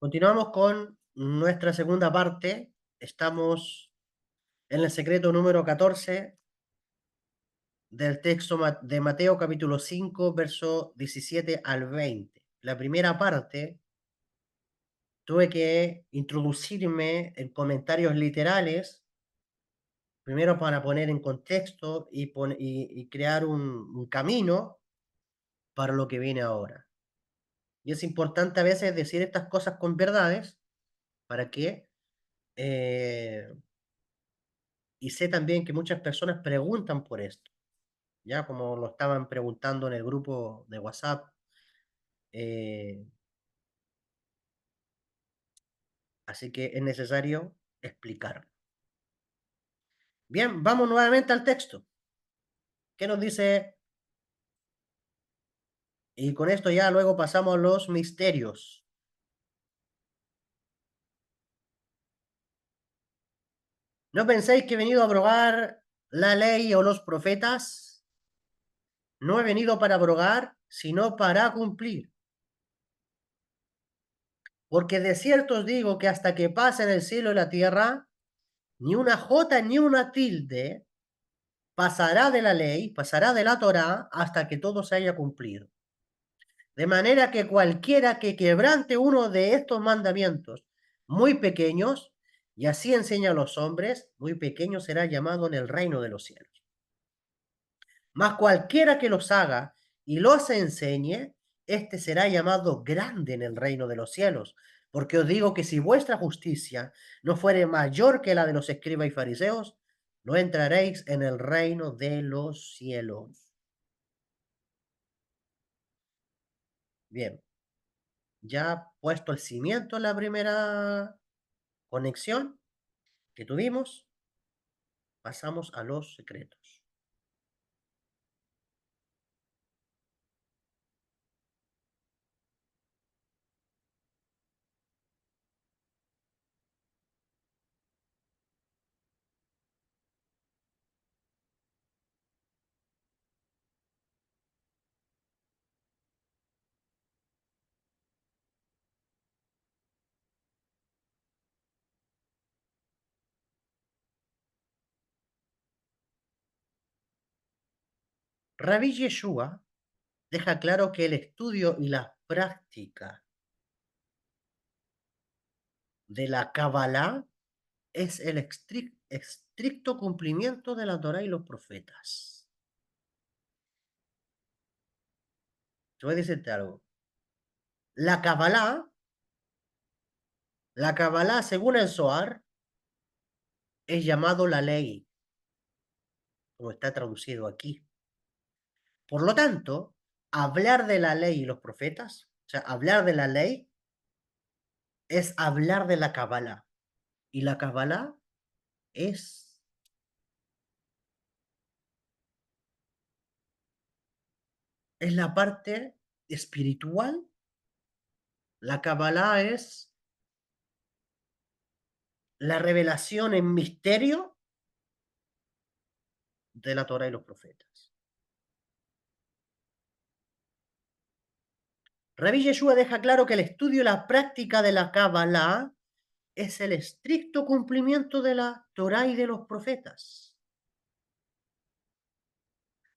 Continuamos con nuestra segunda parte. Estamos en el secreto número 14 del texto de Mateo capítulo 5, verso 17 al 20. La primera parte tuve que introducirme en comentarios literales, primero para poner en contexto y crear un camino para lo que viene ahora. Y es importante a veces decir estas cosas con verdades para que y sé también que muchas personas preguntan por esto, ya como lo estaban preguntando en el grupo de WhatsApp. eh, Así que es necesario explicarlo. Bien, vamos nuevamente al texto. ¿Qué nos dice? Y con esto ya luego pasamos a los misterios. ¿No penséis que he venido a abrogar la ley o los profetas? No he venido para abrogar, sino para cumplir. Porque de cierto os digo que hasta que pasen el cielo y la tierra, ni una jota ni una tilde pasará de la ley, pasará de la Torá, hasta que todo se haya cumplido. De manera que cualquiera que quebrante uno de estos mandamientos muy pequeños, y así enseña a los hombres, muy pequeño será llamado en el reino de los cielos. Mas cualquiera que los haga y los enseñe, este será llamado grande en el reino de los cielos. Porque os digo que si vuestra justicia no fuere mayor que la de los escribas y fariseos, no entraréis en el reino de los cielos. Bien, ya puesto el cimiento en la primera conexión que tuvimos, pasamos a los secretos. Rabí Yeshua deja claro que el estudio y la práctica de la Kabbalah es el estricto cumplimiento de la Torá y los profetas. Te voy a decirte algo. La Kabbalah, según el Zohar, es llamado la ley, como está traducido aquí. Por lo tanto, hablar de la ley y los profetas, o sea, hablar de la ley es hablar de la Kabbalah. Y la Kabbalah es la parte espiritual. La Kabbalah es la revelación en misterio de la Torah y los profetas. Rabbi Yeshua deja claro que el estudio y la práctica de la Kabbalah es el estricto cumplimiento de la Torah y de los profetas.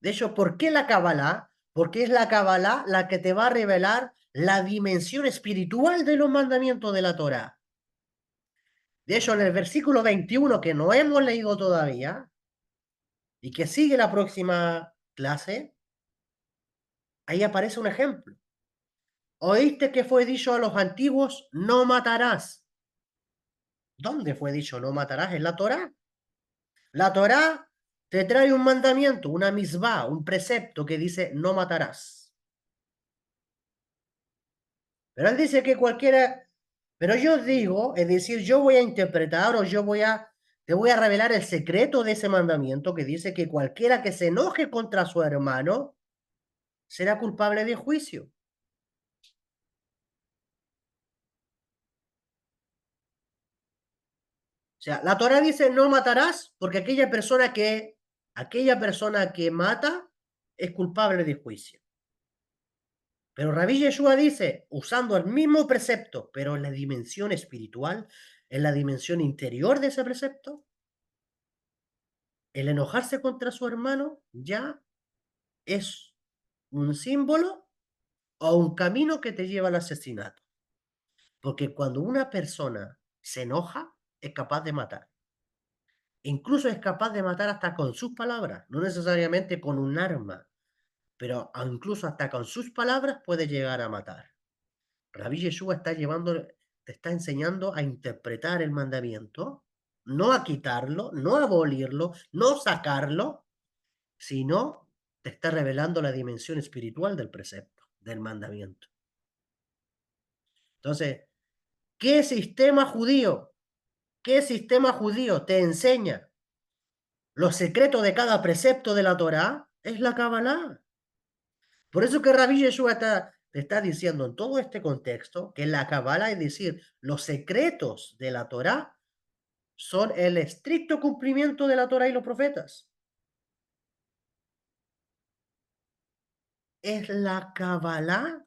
De hecho, ¿por qué la Kabbalah? Porque es la Kabbalah la que te va a revelar la dimensión espiritual de los mandamientos de la Torah. De hecho, en el versículo 21, que no hemos leído todavía, y que sigue la próxima clase, ahí aparece un ejemplo. Oíste que fue dicho a los antiguos, no matarás. ¿Dónde fue dicho no matarás? En la Torá. La Torá te trae un mandamiento, una misbah, un precepto que dice no matarás. Pero él dice que cualquiera, pero yo digo, es decir, yo voy a interpretar o te voy a revelar el secreto de ese mandamiento que dice que cualquiera que se enoje contra su hermano será culpable de juicio. O sea, la Torá dice no matarás porque aquella persona que mata es culpable de juicio. Pero Rabí Yeshua dice, usando el mismo precepto, pero en la dimensión espiritual, en la dimensión interior de ese precepto, el enojarse contra su hermano ya es un símbolo o un camino que te lleva al asesinato. Porque cuando una persona se enoja, es capaz de matar. Incluso es capaz de matar hasta con sus palabras, no necesariamente con un arma, pero incluso hasta con sus palabras puede llegar a matar. Rabí Yeshua está llevando, te está enseñando a interpretar el mandamiento, no a quitarlo, no a abolirlo, no sacarlo, sino te está revelando la dimensión espiritual del precepto, del mandamiento. Entonces, ¿qué sistema judío? ¿Qué sistema judío te enseña los secretos de cada precepto de la Torá? Es la Kabbalah. Por eso que Rabí Yeshua te está diciendo en todo este contexto que la Kabbalah, es decir, los secretos de la Torá, son el estricto cumplimiento de la Torá y los profetas. Es la Kabbalah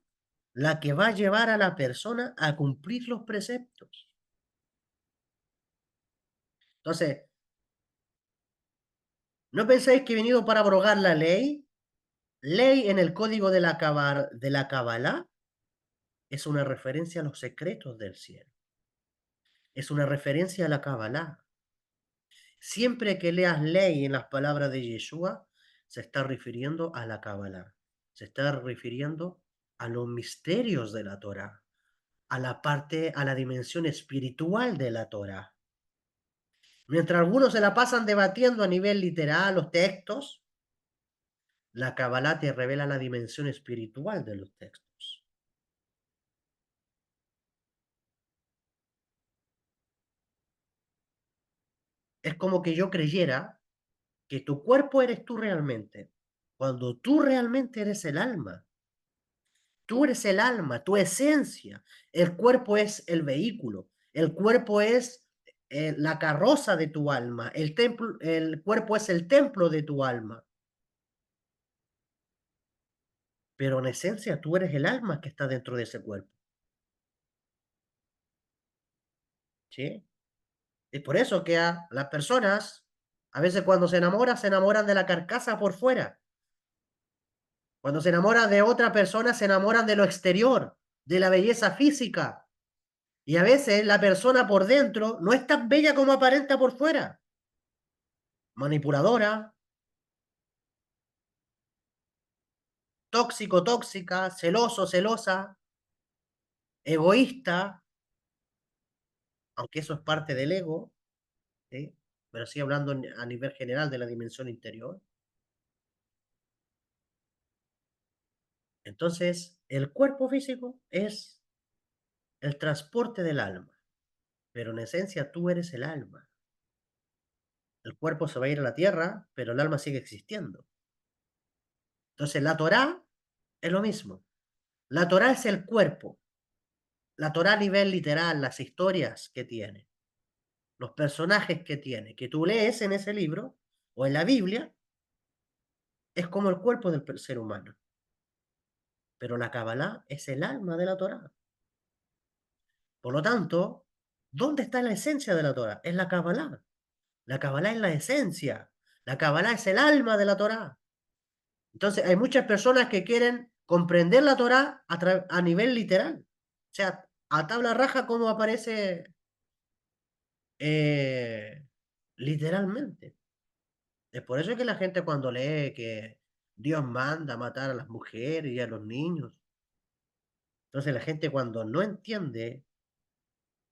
la que va a llevar a la persona a cumplir los preceptos. Entonces, ¿no pensáis que he venido para abrogar la ley? Ley en el código de la Kabbalah es una referencia a los secretos del cielo. Es una referencia a la Kabbalah. Siempre que leas ley en las palabras de Yeshua, se está refiriendo a la Kabbalah. Se está refiriendo a los misterios de la Torah, a la parte, a la dimensión espiritual de la Torah. Mientras algunos se la pasan debatiendo a nivel literal los textos, la Kabbalah te revela la dimensión espiritual de los textos. Es como que yo creyera que tu cuerpo eres tú realmente, cuando tú realmente eres el alma. Tú eres el alma, tu esencia. El cuerpo es el vehículo. El cuerpo es la carroza de tu alma. El cuerpo es el templo de tu alma. Pero en esencia tú eres el alma que está dentro de ese cuerpo. ¿Sí? Es por eso que a las personas, a veces cuando se enamoran de la carcasa por fuera. Cuando se enamoran de otra persona, se enamoran de lo exterior, de la belleza física. Y a veces la persona por dentro no es tan bella como aparenta por fuera. Manipuladora, tóxico, tóxica, celoso, celosa, egoísta, aunque eso es parte del ego, ¿sí? Pero sí hablando a nivel general de la dimensión interior. Entonces, el cuerpo físico es el transporte del alma, pero en esencia tú eres el alma. El cuerpo se va a ir a la tierra, pero el alma sigue existiendo. Entonces, la Torá es lo mismo. La Torá es el cuerpo. La Torá a nivel literal, las historias que tiene, los personajes que tiene, que tú lees en ese libro o en la Biblia, es como el cuerpo del ser humano. Pero la Kabbalah es el alma de la Torá. Por lo tanto, ¿dónde está la esencia de la Torá? Es la Kabbalah. La Kabbalah es la esencia. La Kabbalah es el alma de la Torá. Entonces, hay muchas personas que quieren comprender la Torá a nivel literal. O sea, a tabla raja como aparece eh, literalmente. Es por eso que la gente cuando lee que Dios manda a matar a las mujeres y a los niños, entonces la gente cuando no entiende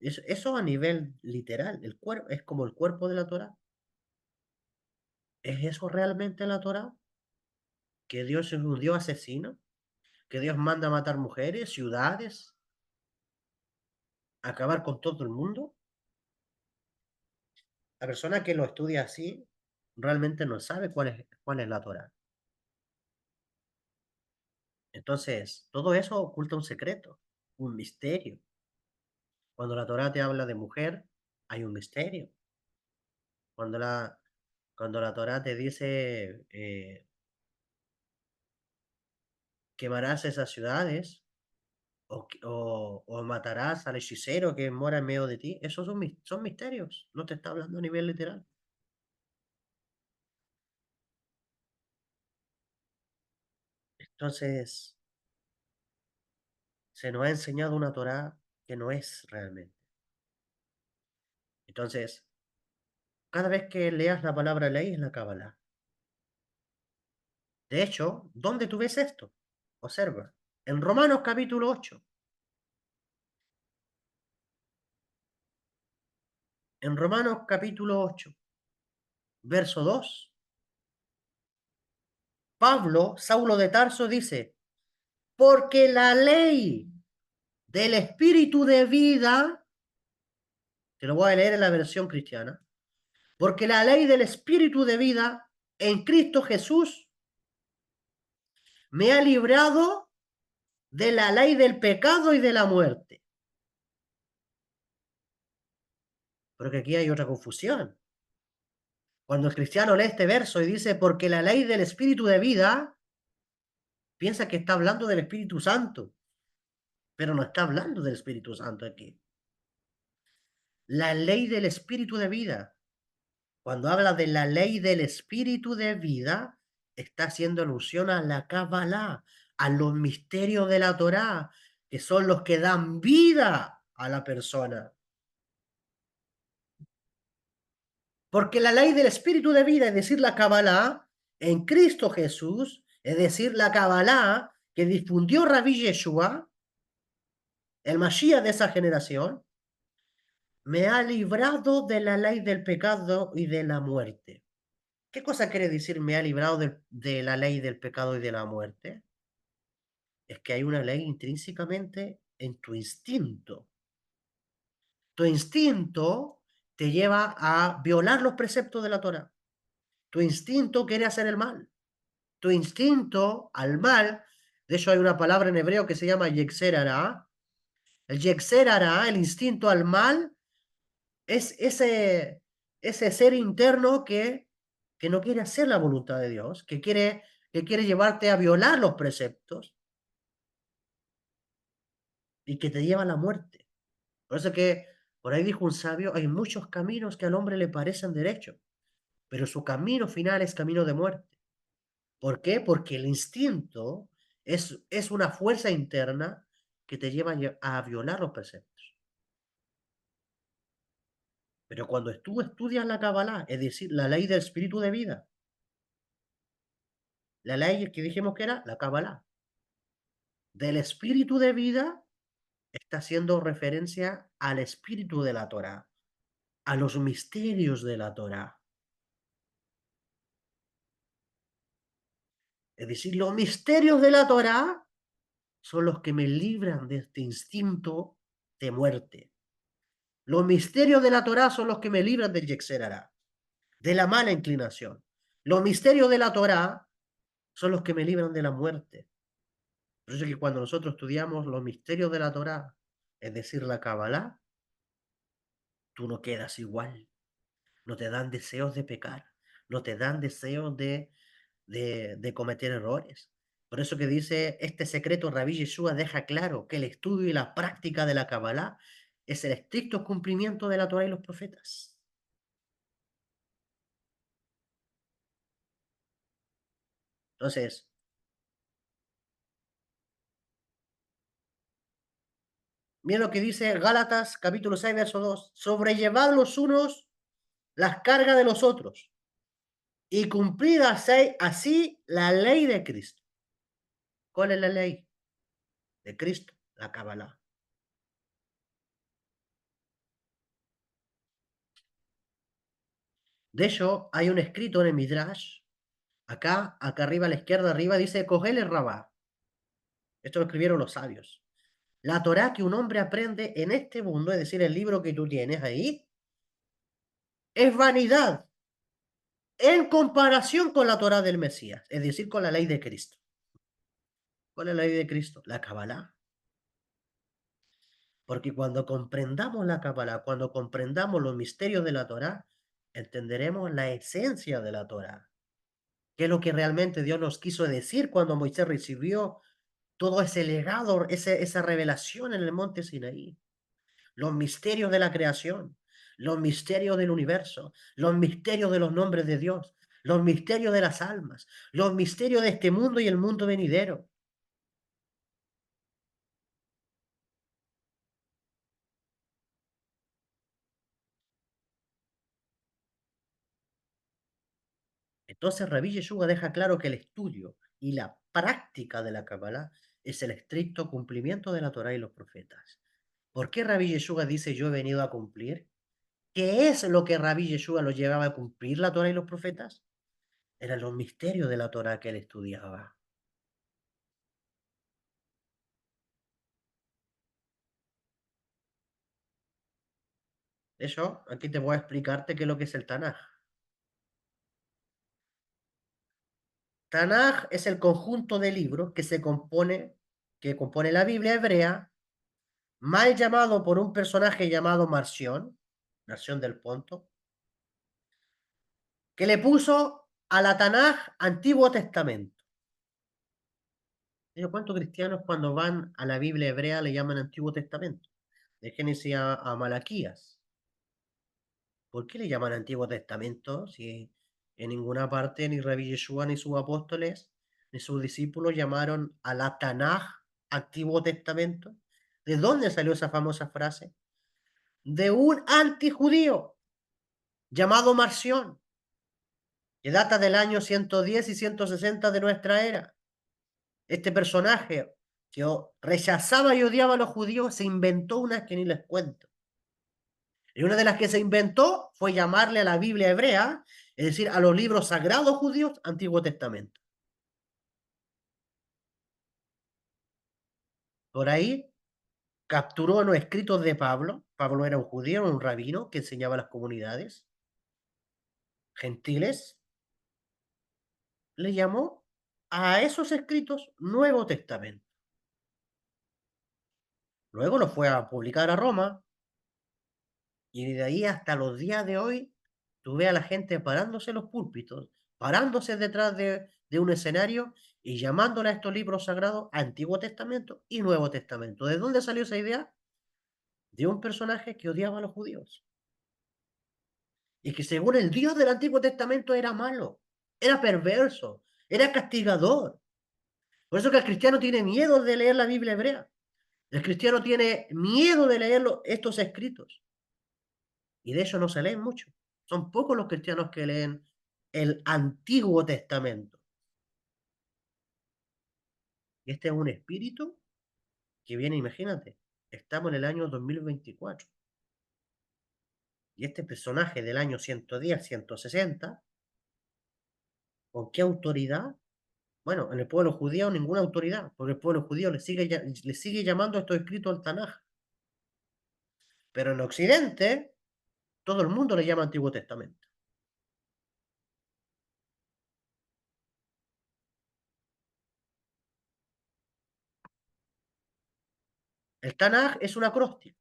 eso a nivel literal, el cuerpo es como el cuerpo de la Torá. ¿Es eso realmente la Torá? ¿Que Dios es un Dios asesino? ¿Que Dios manda a matar mujeres, ciudades, acabar con todo el mundo? La persona que lo estudia así realmente no sabe cuál es la Torá. Entonces, todo eso oculta un secreto, un misterio. Cuando la Torá te habla de mujer, hay un misterio. Cuando la, cuando la Torá te dice quemarás esas ciudades, o matarás al hechicero que mora en medio de ti. Esos son misterios. No te está hablando a nivel literal. Entonces, se nos ha enseñado una Torá que no es realmente. Entonces, cada vez que leas la palabra ley es la Kabbalah. De hecho, ¿dónde tú ves esto? Observa. En Romanos capítulo 8. En Romanos capítulo 8, verso 2. Pablo, Saulo de Tarso, dice, porque la ley del espíritu de vida, te lo voy a leer en la versión cristiana, porque la ley del espíritu de vida en Cristo Jesús me ha librado de la ley del pecado y de la muerte. Porque aquí hay otra confusión. Cuando el cristiano lee este verso y dice, porque la ley del espíritu de vida, piensa que está hablando del Espíritu Santo, pero no está hablando del Espíritu Santo aquí. La ley del espíritu de vida. Cuando habla de la ley del espíritu de vida, está haciendo alusión a la Kabbalah, a los misterios de la Torá, que son los que dan vida a la persona. Porque la ley del espíritu de vida, es decir, la Kabbalah, en Cristo Jesús, es decir, la Kabbalah que difundió Rabbi Yeshua, el Mashiach de esa generación, me ha librado de la ley del pecado y de la muerte. ¿Qué cosa quiere decir me ha librado de la ley del pecado y de la muerte? Es que hay una ley intrínsecamente en tu instinto. Tu instinto te lleva a violar los preceptos de la Torah. Tu instinto quiere hacer el mal. Tu instinto al mal, de hecho hay una palabra en hebreo que se llama yetzer hara. El yetzer hara, el instinto al mal, es ese ser interno que no quiere hacer la voluntad de Dios, que quiere llevarte a violar los preceptos y que te lleva a la muerte. Por eso que, por ahí dijo un sabio, hay muchos caminos que al hombre le parecen derechos, pero su camino final es camino de muerte. ¿Por qué? Porque el instinto es una fuerza interna que te lleva a violar los preceptos. Pero cuando tú estudias la Kabbalah, es decir, la ley del espíritu de vida, la ley que dijimos que era la Kabbalah, del espíritu de vida, está haciendo referencia al espíritu de la Torah, a los misterios de la Torah. Es decir, los misterios de la Torah son los que me libran de este instinto de muerte. Los misterios de la Torah son los que me libran del yetzer hara, de la mala inclinación. Los misterios de la Torah son los que me libran de la muerte. Por eso es que cuando nosotros estudiamos los misterios de la Torah, es decir, la Kabbalah, tú no quedas igual. No te dan deseos de pecar, no te dan deseos de cometer errores. Por eso que dice, este secreto Rabbi Yeshua deja claro que el estudio y la práctica de la Kabbalah es el estricto cumplimiento de la Torah y los profetas. Entonces, mira lo que dice Gálatas capítulo 6, verso 2. Sobrellevad los unos las cargas de los otros y cumplid así la ley de Cristo. ¿Cuál es la ley de Cristo? La Kabbalah. De hecho, hay un escrito en el Midrash, acá arriba a la izquierda, arriba, dice, cogele Rabá. Esto lo escribieron los sabios. La Torá que un hombre aprende en este mundo, es decir, el libro que tú tienes ahí, es vanidad en comparación con la Torá del Mesías, es decir, con la ley de Cristo. ¿Cuál es la ley de Cristo? La Kabbalah. Porque cuando comprendamos la Kabbalah, cuando comprendamos los misterios de la Torá, entenderemos la esencia de la Torá. ¿Qué es lo que realmente Dios nos quiso decir cuando Moisés recibió todo ese legado, esa revelación en el monte Sinaí, los misterios de la creación, los misterios del universo, los misterios de los nombres de Dios, los misterios de las almas, los misterios de este mundo y el mundo venidero. Entonces Rabí Yeshua deja claro que el estudio y la práctica de la Kabbalah es el estricto cumplimiento de la Torá y los profetas. ¿Por qué Rabí Yeshua dice yo he venido a cumplir? ¿Qué es lo que Rabí Yeshua lo llevaba a cumplir la Torá y los profetas? Eran los misterios de la Torá que él estudiaba. Eso, aquí te voy a explicarte qué es lo que es el Tanaj. Tanaj es el conjunto de libros que compone la Biblia hebrea, mal llamado por un personaje llamado Marción, Marción del Ponto, que le puso a la Tanaj Antiguo Testamento. ¿Cuántos cristianos cuando van a la Biblia hebrea le llaman Antiguo Testamento? De Génesis a Malaquías. ¿Por qué le llaman Antiguo Testamento si en ninguna parte ni Rabbi Yeshua ni sus apóstoles ni sus discípulos llamaron a la Tanaj Antiguo Testamento? ¿De dónde salió esa famosa frase? De un antijudío llamado Marción, que data del año 110 y 160 de nuestra era. Este personaje que rechazaba y odiaba a los judíos se inventó unas que ni les cuento. Y una de las que se inventó fue llamarle a la Biblia hebrea, es decir, a los libros sagrados judíos, Antiguo Testamento. Por ahí capturó los escritos de Pablo. Pablo era un judío, un rabino que enseñaba a las comunidades gentiles. Le llamó a esos escritos Nuevo Testamento. Luego lo fue a publicar a Roma y de ahí hasta los días de hoy, tú ves a la gente parándose en los púlpitos, parándose detrás de un escenario y llamándole a estos libros sagrados Antiguo Testamento y Nuevo Testamento. ¿De dónde salió esa idea? De un personaje que odiaba a los judíos y que según el Dios del Antiguo Testamento era malo, era perverso, era castigador. Por eso que el cristiano tiene miedo de leer la Biblia hebrea. El cristiano tiene miedo de leer estos escritos. Y de eso no se leen mucho. Son pocos los cristianos que leen el Antiguo Testamento. Y este es un espíritu que viene, imagínate, estamos en el año 2024. Y este personaje del año 110, 160, ¿con qué autoridad? Bueno, en el pueblo judío ninguna autoridad, porque el pueblo judío le sigue llamando a estos escritos al Tanaj. Pero en Occidente, todo el mundo le llama Antiguo Testamento. El Tanaj es un acróstico.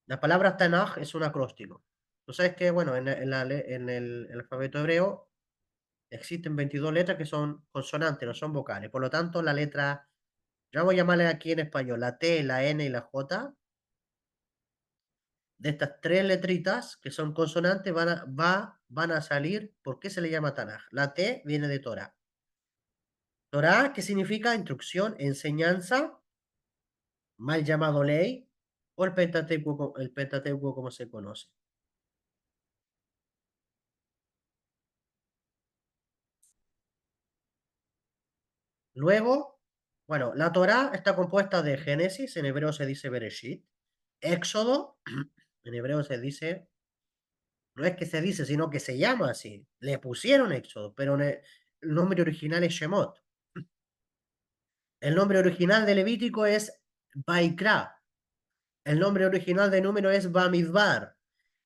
La palabra Tanaj es un acróstico. Tú sabes que, bueno, en el alfabeto hebreo existen 22 letras que son consonantes, no son vocales. Por lo tanto, la letra, ya voy a llamarle aquí en español, la T, la N y la J, de estas tres letritas que son consonantes van a salir. ¿Por qué se le llama Tanaj? La T viene de Torah. Torah, que significa instrucción, enseñanza, mal llamado ley, o el Pentateuco como se conoce. Luego, bueno, la Torá está compuesta de Génesis, en hebreo se dice Bereshit, Éxodo, en hebreo se dice, no es que se dice, sino que se llama así. Le pusieron Éxodo, pero el nombre original es Shemot. El nombre original de Levítico es Baikra. El nombre original de Número es Bamidbar.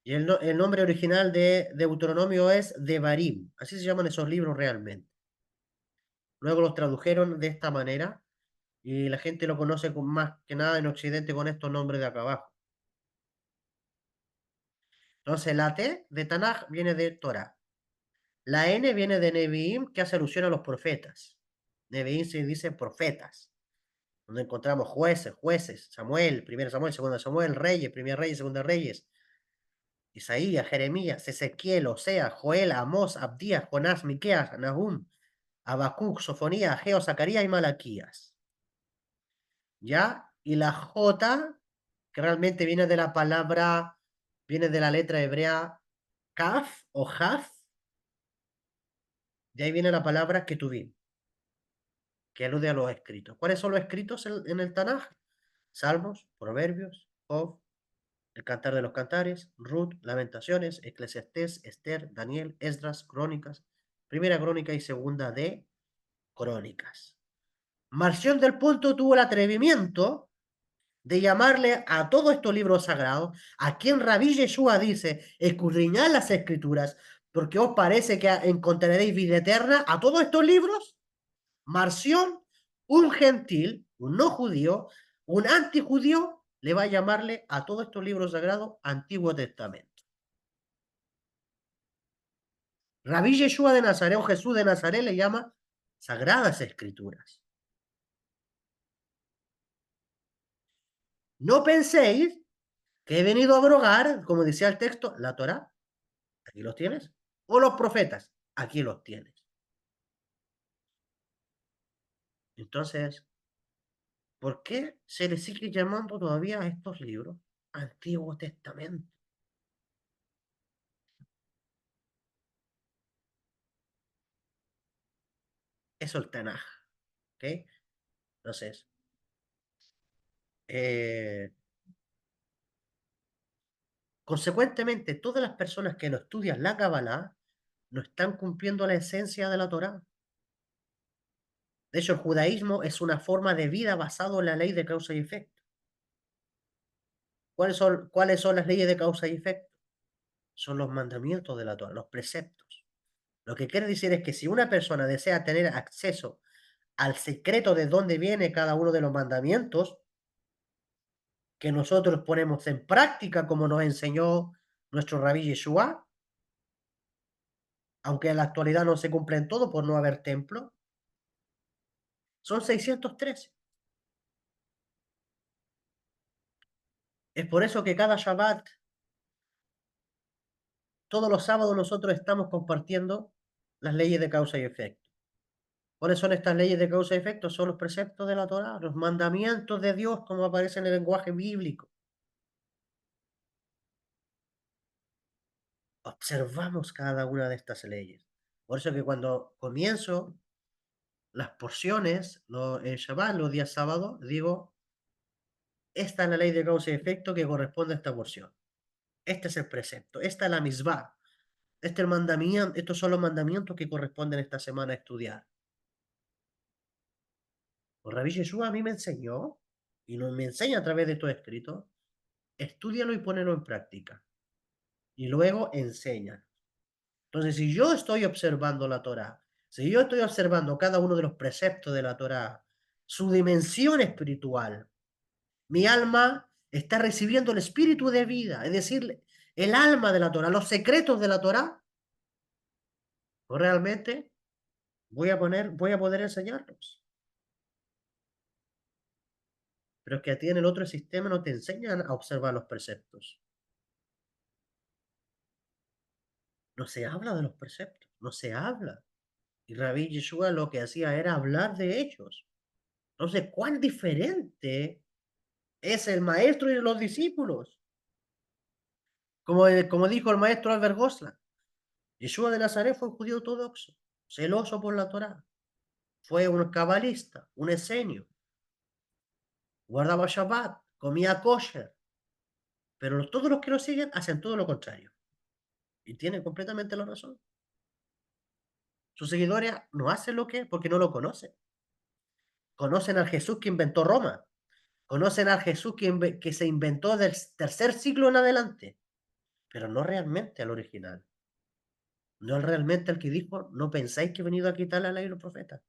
Y el nombre original de Deuteronomio es Devarim. Así se llaman esos libros realmente. Luego los tradujeron de esta manera y la gente lo conoce más que nada en Occidente con estos nombres de acá abajo. Entonces, la T de Tanaj viene de Torah. La N viene de Nevi'im, que hace alusión a los profetas. Nevi'im se dice profetas, donde encontramos jueces, Samuel, primero Samuel, segundo Samuel, reyes, primer reyes, segundo reyes, Isaías, Jeremías, Ezequiel, Osea, Joel, Amós, Abdías, Jonás, Miqueas, Nahum, Habacuc, Sofonía, Ageo, Zacarías y Malaquías. ¿Ya? Y la J, que realmente viene de la letra hebrea Kaf o Haf, de ahí viene la palabra Ketuvim, que alude a los escritos. ¿Cuáles son los escritos en el Tanaj? Salmos, Proverbios, Job, el Cantar de los Cantares, Ruth, Lamentaciones, Eclesiastés, Esther, Daniel, Esdras, Crónicas, Primera Crónica y Segunda de Crónicas. Marción del Punto tuvo el atrevimiento de llamarle a todos estos libros sagrados, a quien Rabí Yeshua dice, escudriñad las escrituras, porque os parece que encontraréis vida eterna a todos estos libros. Marción, un gentil, un no judío, un antijudío, le va a llamarle a todos estos libros sagrados Antiguo Testamento. Rabí Yeshua de Nazaret o Jesús de Nazaret le llama Sagradas Escrituras. No penséis que he venido a abrogar, como decía el texto, la Torá. Aquí los tienes. O los profetas. Aquí los tienes. Entonces, ¿por qué se le sigue llamando todavía a estos libros Antiguo Testamento? Eso es el Tanaj. ¿Ok? Entonces, eh, consecuentemente, todas las personas que no estudian la Kabbalah no están cumpliendo la esencia de la Torá. De hecho, el judaísmo es una forma de vida basado en la ley de causa y efecto. Cuáles son las leyes de causa y efecto? Son los mandamientos de la Torá, los preceptos. Lo que quiere decir es que si una persona desea tener acceso al secreto de dónde viene cada uno de los mandamientos, que nosotros ponemos en práctica como nos enseñó nuestro Rabí Yeshua, aunque en la actualidad no se cumplen todo por no haber templo, son 613. Es por eso que cada Shabbat, todos los sábados nosotros estamos compartiendo las leyes de causa y efecto. ¿Cuáles son estas leyes de causa y efecto? Son los preceptos de la Torá, los mandamientos de Dios como aparece en el lenguaje bíblico. Observamos cada una de estas leyes. Por eso que cuando comienzo las porciones, en Shabbat, los días sábados, digo, esta es la ley de causa y efecto que corresponde a esta porción. Este es el precepto, esta es la misbah, este es el mandamiento, estos son los mandamientos que corresponden esta semana a estudiar. Pues Rabbi Yeshua a mí me enseñó, y me enseña a través de estos escritos, estúdialo y ponelo en práctica. Y luego enseña. Entonces, si yo estoy observando la Torá, si yo estoy observando cada uno de los preceptos de la Torá, su dimensión espiritual, mi alma está recibiendo el espíritu de vida, es decir, el alma de la Torá, los secretos de la Torá, pues realmente voy a poder enseñarlos. Pero es que a ti en el otro sistema no te enseñan a observar los preceptos. No se habla de los preceptos, no se habla. Y Rabí Yeshua lo que hacía era hablar de ellos. Entonces, ¿cuán diferente es el maestro y los discípulos? Como dijo el maestro Albert Goslar, Yeshua de Nazaret fue un judío ortodoxo, celoso por la Torá. Fue un cabalista, un esenio. Guardaba Shabbat, comía kosher. Pero todos los que lo siguen hacen todo lo contrario. Y tienen completamente la razón. Sus seguidores no hacen lo que es porque no lo conocen. Conocen al Jesús que inventó Roma. Conocen al Jesús que se inventó del tercer siglo en adelante. Pero no realmente al original. No realmente al que dijo, no pensáis que he venido a quitar la ley y los profetas.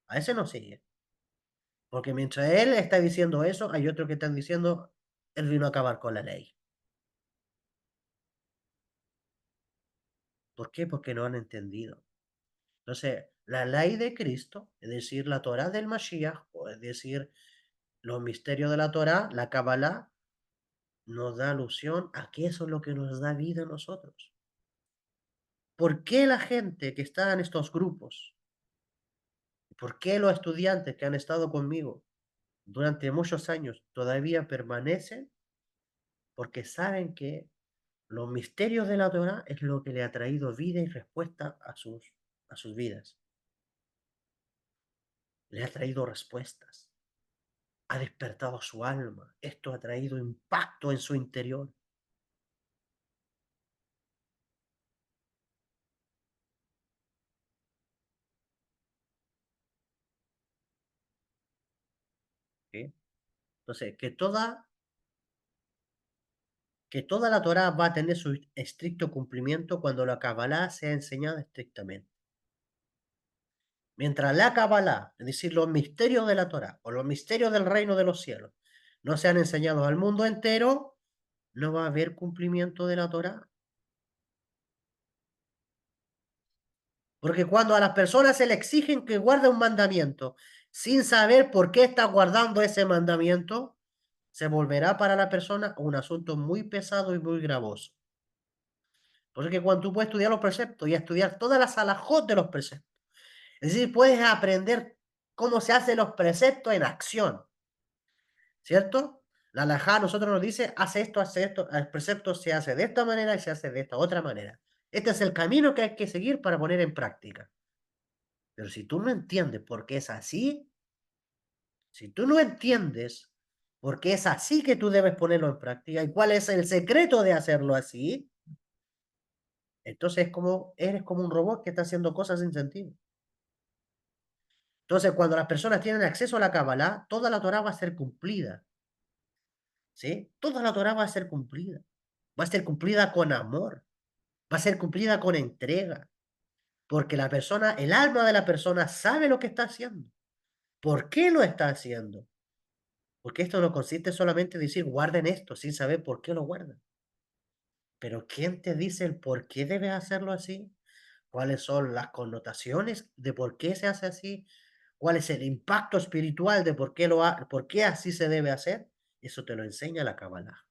A ese no sigue. Porque mientras él está diciendo eso, hay otros que están diciendo, él vino a acabar con la ley. ¿Por qué? Porque no han entendido. Entonces, La ley de Cristo, es decir, la Torá del Mashiach, o es decir, los misterios de la Torá, la Kabbalah, nos da alusión a que eso es lo que nos da vida a nosotros. ¿Por qué la gente que está en estos grupos, por qué los estudiantes que han estado conmigo durante muchos años todavía permanecen? Porque saben que los misterios de la Torá es lo que le ha traído vida y respuesta a sus vidas. Le ha traído respuestas, ha despertado su alma, esto ha traído impacto en su interior. ¿Sí? Entonces, que toda la Torá va a tener su estricto cumplimiento cuando la Kabbalah sea enseñada estrictamente. Mientras la Kabbalah, es decir, los misterios de la Torá o los misterios del reino de los cielos, no sean enseñados al mundo entero, no va a haber cumplimiento de la Torá. Porque cuando a las personas se le exigen que guarde un mandamiento sin saber por qué está guardando ese mandamiento, se volverá para la persona un asunto muy pesado y muy gravoso. Porque cuando tú puedes estudiar los preceptos y estudiar todas las alajot de los preceptos, es decir, puedes aprender cómo se hacen los preceptos en acción, ¿cierto? La alajá a nosotros nos dice, hace esto, el precepto se hace de esta manera y se hace de esta otra manera. Este es el camino que hay que seguir para poner en práctica. Pero si tú no entiendes por qué es así, si tú no entiendes por qué es así que tú debes ponerlo en práctica y cuál es el secreto de hacerlo así, entonces eres como un robot que está haciendo cosas sin sentido. Entonces, cuando las personas tienen acceso a la Kabbalah, toda la Torah va a ser cumplida, ¿sí? Toda la Torah va a ser cumplida. Va a ser cumplida con amor, va a ser cumplida con entrega, porque la persona, el alma de la persona sabe lo que está haciendo. ¿Por qué lo está haciendo? Porque esto no consiste solamente en decir guarden esto sin saber por qué lo guardan. Pero ¿quién te dice el por qué debes hacerlo así? ¿Cuáles son las connotaciones de por qué se hace así? ¿Cuál es el impacto espiritual de por qué así se debe hacer? Eso te lo enseña la Kabbalah.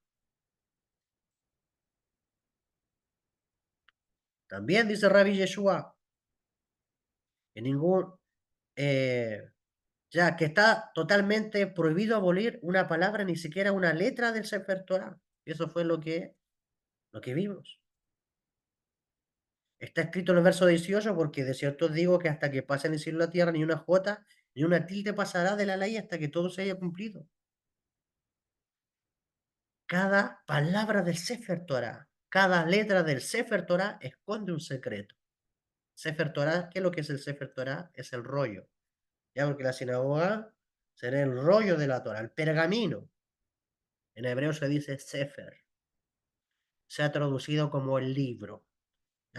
También dice Rabbi Yeshua, en ningún, eh, ya que está totalmente prohibido abolir una palabra, ni siquiera una letra del Sefer Torah. Eso fue lo que vimos. Está escrito en el verso 18 porque de cierto os digo que hasta que pasen el cielo y la tierra, ni una jota, ni una tilde pasará de la ley hasta que todo se haya cumplido. Cada palabra del Sefer Torah, cada letra del Sefer Torah esconde un secreto. Sefer Torah, ¿qué es lo que es el Sefer Torah? Es el rollo. Ya porque la sinagoga será el rollo de la Torah, el pergamino. En hebreo se dice Sefer. Se ha traducido como el libro.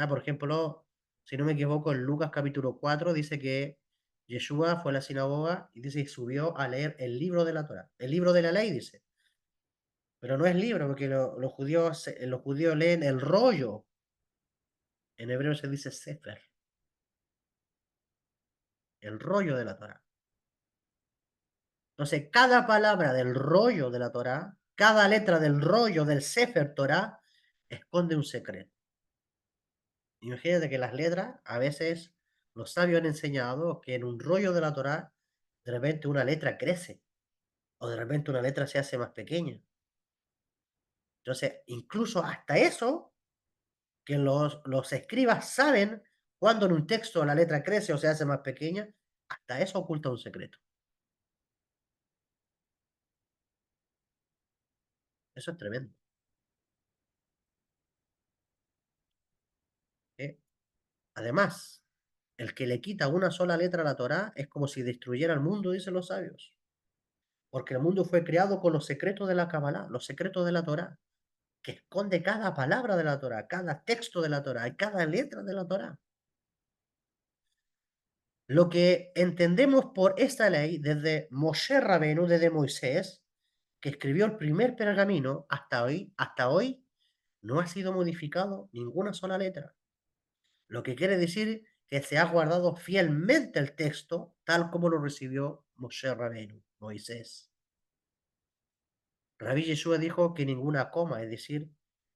Por ejemplo, si no me equivoco, en Lucas capítulo 4 dice que Yeshua fue a la sinagoga y dice que subió a leer el libro de la Torah. El libro de la ley, dice. Pero no es libro, porque los judíos leen el rollo. En hebreo se dice Sefer, el rollo de la Torah. Entonces, cada palabra del rollo de la Torah, cada letra del rollo del Sefer Torah, esconde un secreto. Imagínate que las letras, a veces los sabios han enseñado que en un rollo de la Torah, de repente una letra crece, o de repente una letra se hace más pequeña. Entonces, incluso hasta eso, que los escribas saben cuando en un texto la letra crece o se hace más pequeña, hasta eso oculta un secreto. Eso es tremendo. ¿Eh? Además, el que le quita una sola letra a la Torá es como si destruyera el mundo, dicen los sabios. Porque el mundo fue creado con los secretos de la Kabbalah, los secretos de la Torá, que esconde cada palabra de la Torá, cada texto de la Torá y cada letra de la Torá. Lo que entendemos por esta ley desde Moshe Rabenu, desde Moisés, que escribió el primer pergamino, hasta hoy, no ha sido modificado ninguna sola letra. Lo que quiere decir que se ha guardado fielmente el texto tal como lo recibió Moshe Rabenu, Moisés. Rabí Yeshua dijo que ninguna coma, es decir,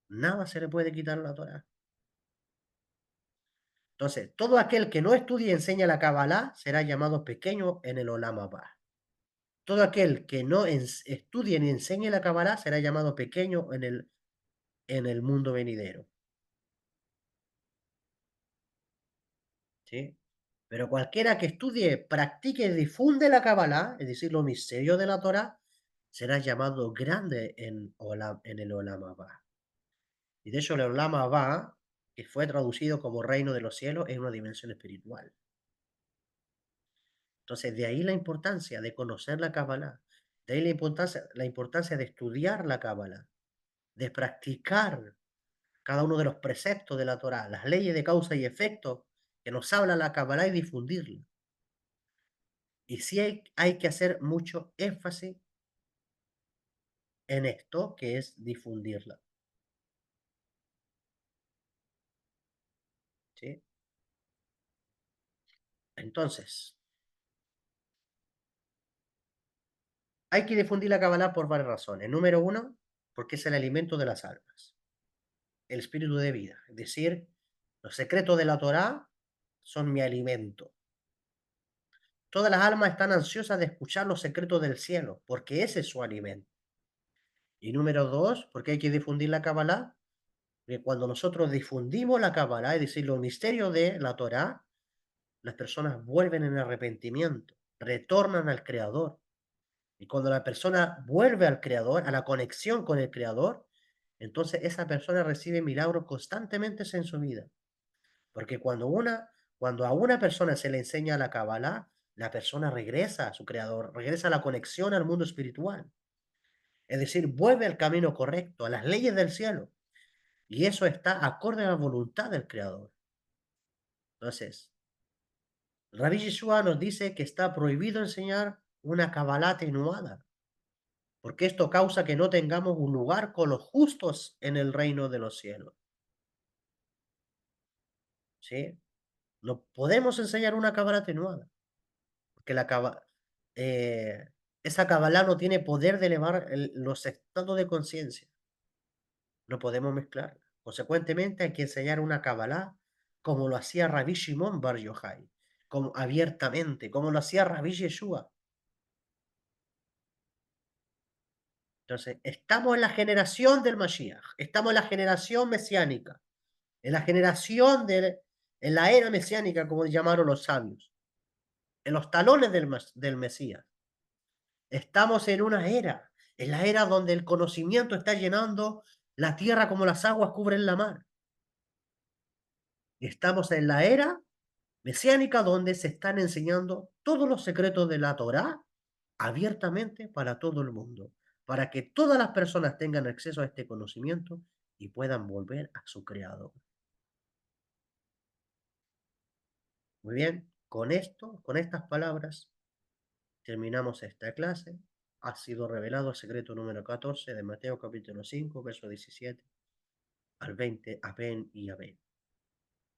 nada se le puede quitar a la Torá. Entonces, todo aquel que no estudie y enseña la Kabbalah será llamado pequeño en el Olam Abba. Todo aquel que no estudie ni enseñe la Kabbalah será llamado pequeño en el mundo venidero. ¿Sí? Pero cualquiera que estudie, practique y difunde la Kabbalah, es decir, los misterios de la Torah, será llamado grande en el Olam Abba. Y de hecho, el Olam Abba, que fue traducido como reino de los cielos, es una dimensión espiritual. Entonces, de ahí la importancia de conocer la Kabbalah, de ahí la importancia de estudiar la Kabbalah, de practicar cada uno de los preceptos de la Torah, las leyes de causa y efecto que nos habla la Kabbalah y difundirla. Y sí hay que hacer mucho énfasis en esto, que es difundirla. ¿Sí? Entonces, hay que difundir la Kabbalah por varias razones. Número uno, porque es el alimento de las almas, el espíritu de vida. Es decir, los secretos de la Torah son mi alimento. Todas las almas están ansiosas de escuchar los secretos del cielo, porque ese es su alimento. Y número dos, porque hay que difundir la Kabbalah, porque cuando nosotros difundimos la Kabbalah, es decir, los misterios de la Torah, las personas vuelven en arrepentimiento, retornan al Creador. Y cuando la persona vuelve al Creador, a la conexión con el Creador, entonces esa persona recibe milagros constantemente en su vida. Porque cuando a una persona se le enseña la Kabbalah, la persona regresa a su Creador, regresa a la conexión al mundo espiritual. Es decir, vuelve al camino correcto, a las leyes del cielo. Y eso está acorde a la voluntad del Creador. Entonces, Rabbi Yeshua nos dice que está prohibido enseñar una Kabbalah atenuada, porque esto causa que no tengamos un lugar con los justos en el reino de los cielos. ¿Sí? No podemos enseñar una Kabbalah atenuada, porque eh, esa Kabbalah no tiene poder de elevar los estados de conciencia. No podemos mezclarla. Consecuentemente, hay que enseñar una Kabbalah como lo hacía Rabbi Shimon Bar Yochai, como abiertamente, como lo hacía Rabbi Yeshua. Entonces, estamos en la generación del Mashiach, estamos en la generación mesiánica, en la generación en la era mesiánica, como llamaron los sabios, en los talones del Mesías. Estamos en la era donde el conocimiento está llenando la tierra como las aguas cubren la mar. Estamos en la era mesiánica donde se están enseñando todos los secretos de la Torá abiertamente para todo el mundo, para que todas las personas tengan acceso a este conocimiento y puedan volver a su creador. Muy bien, con estas palabras, terminamos esta clase. Ha sido revelado el secreto número 14 de Mateo capítulo 5, verso 17 al 20. Amén y amén.